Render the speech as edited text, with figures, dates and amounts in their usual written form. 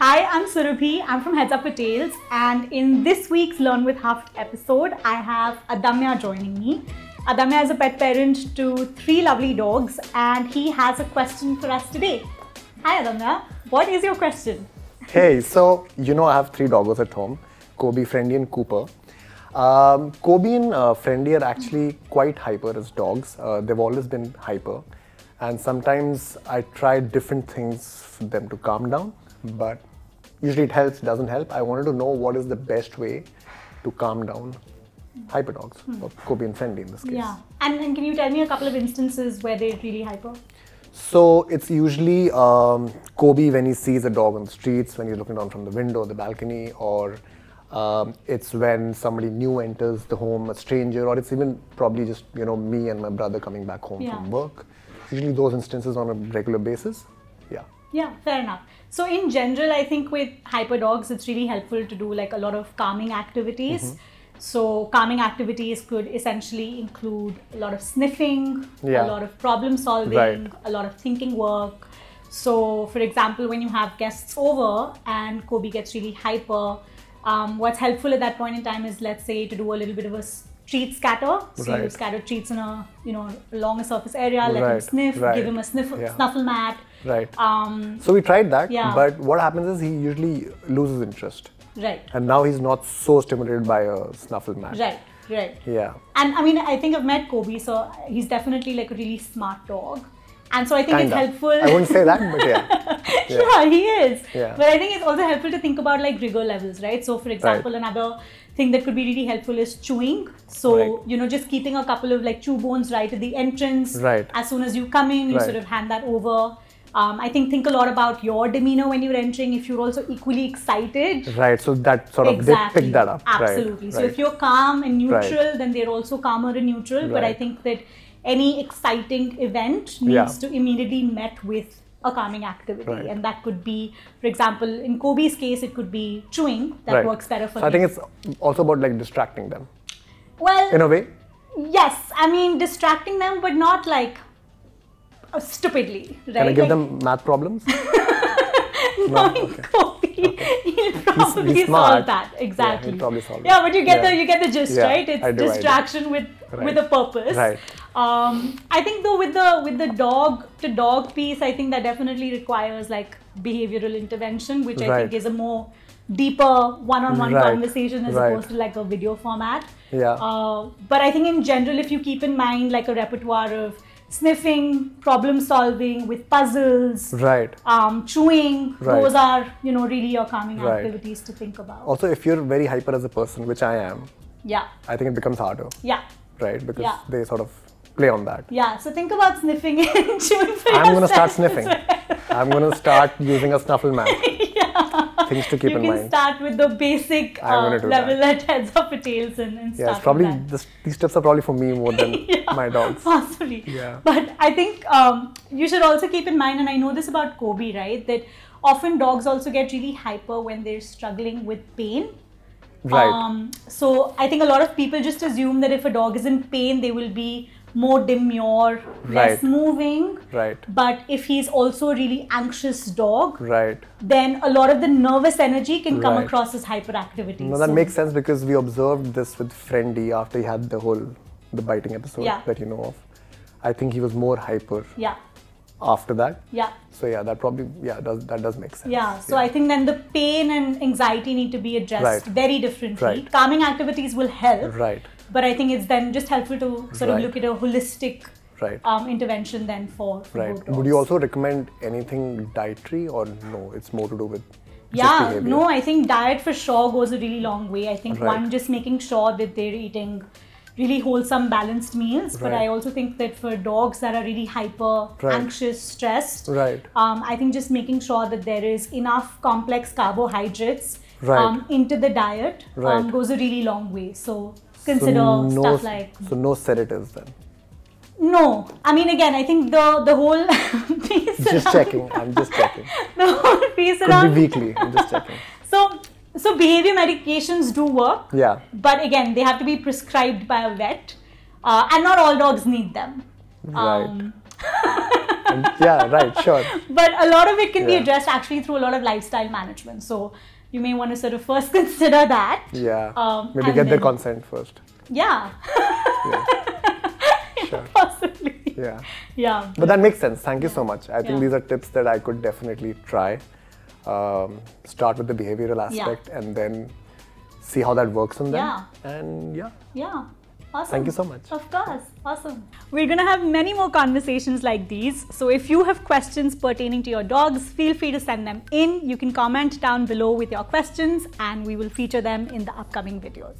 Hi, I'm Surabhi. I'm from Heads Up for Tails, and in this week's Learn with Huff episode, I have Adamya joining me. Adamya is a pet parent to 3 lovely dogs, and he has a question for us today. Hi, Adamya. What is your question? Hey, so I have 3 doggos at home, Kobe, Friendly and Cooper. Kobe and Friendly are actually quite hyper as dogs. They've always been hyper, and sometimes I try different things for them to calm down, but usually it helps, doesn't help. I wanted to know what is the best way to calm down hyper dogs, or Kobe and Friendly in this case. Yeah, and can you tell me a couple of instances where they're really hyper? So it's usually Kobe when he sees a dog on the streets, when he's looking down from the window, the balcony, or it's when somebody new enters the home, a stranger, or it's even probably just me and my brother coming back home from work. Usually those instances on a regular basis. Yeah, fair enough. So in general, I think with hyper dogs, it's really helpful to do like a lot of calming activities. So calming activities could essentially include a lot of sniffing, a lot of problem solving, a lot of thinking work. So for example, when you have guests over and Kobe gets really hyper, what's helpful at that point in time is, let's say, to do a little bit of a treat scatter. So you scatter treats in a along a surface area, let him sniff, give him a snuffle mat. So we tried that, but what happens is he usually loses interest. And now he's not so stimulated by a snuffle mat. Yeah. And I mean, I think I've met Kobe, so he's definitely like a really smart dog. And so I think it's helpful. I wouldn't say that, but yeah, he is. But I think it's also helpful to think about like rigor levels, right? So for example, another thing that could be really helpful is chewing. So, just keeping a couple of like chew bones right at the entrance. As soon as you come in, you sort of hand that over. I think a lot about your demeanor when you're entering, if you're also equally excited. So that sort of, they pick that up. Absolutely. So if you're calm and neutral, then they're also calmer and neutral. But I think that any exciting event needs to immediately met with a calming activity. And that could be, for example, in Kobe's case, it could be chewing. That works better for him. I think it's also about like distracting them. Well, in a way. Yes. I mean, distracting them, but not like stupidly, right? Can I give them math problems? Kobe, he'll probably solve that. Exactly. He'll probably solve but you get the gist, right? It's distraction with a purpose. I think though with the dog to dog piece, I think that definitely requires like behavioral intervention, which I think is a more deeper one-on-one conversation as opposed to like a video format. But I think in general, if you keep in mind like a repertoire of sniffing, problem solving with puzzles, chewing, those are really your calming activities to think about. Also, if you're very hyper as a person, which I am, I think it becomes harder. Because they sort of play on that. So think about sniffing and chewing for I'm going to start sniffing. I'm going to start using a snuffle mat. Things to keep in mind. You can start with the basic level at Heads Up for Tails and start it's probably these tips are probably for me more than my dogs. Possibly. But I think you should also keep in mind, and I know this about Kobe, right, that often dogs also get really hyper when they're struggling with pain. So I think a lot of people just assume that if a dog is in pain, they will be more demure, less moving. But if he's also a really anxious dog, then a lot of the nervous energy can come across as hyperactivity. No, that makes sense, because we observed this with Friendly after he had the biting episode that you know of. I think he was more hyper. After that. So that probably that does make sense. So I think then the pain and anxiety need to be addressed very differently. Calming activities will help. But I think it's then just helpful to sort of look at a holistic intervention then for both dogs. Would you also recommend anything dietary, or no? It's more to do with behavior? No, I think diet for sure goes a really long way. I think one, just making sure that they're eating really wholesome, balanced meals. But I also think that for dogs that are really hyper, anxious, stressed, I think just making sure that there is enough complex carbohydrates into the diet goes a really long way. So consider stuff like... So no sedatives then? No. I mean, again, I think the whole piece Just checking. I'm just checking. The whole piece Could around... be weekly. I'm just checking. So behavior medications do work. But again, they have to be prescribed by a vet. And not all dogs need them. Yeah, right, sure. But a lot of it can be Yeah. addressed actually through a lot of lifestyle management. So you may want to sort of first consider that. Yeah. Maybe and get their then- consent first. Yeah. Yeah. Sure. Possibly. Yeah. Yeah. But that makes sense. Thank you so much. I think Yeah. these are tips that I could definitely try. Start with the behavioral aspect and then see how that works on them. Yeah. And yeah. Yeah. Awesome. Thank you so much. Of course. Awesome. We're going to have many more conversations like these. So if you have questions pertaining to your dogs, feel free to send them in. You can comment down below with your questions and we will feature them in the upcoming videos.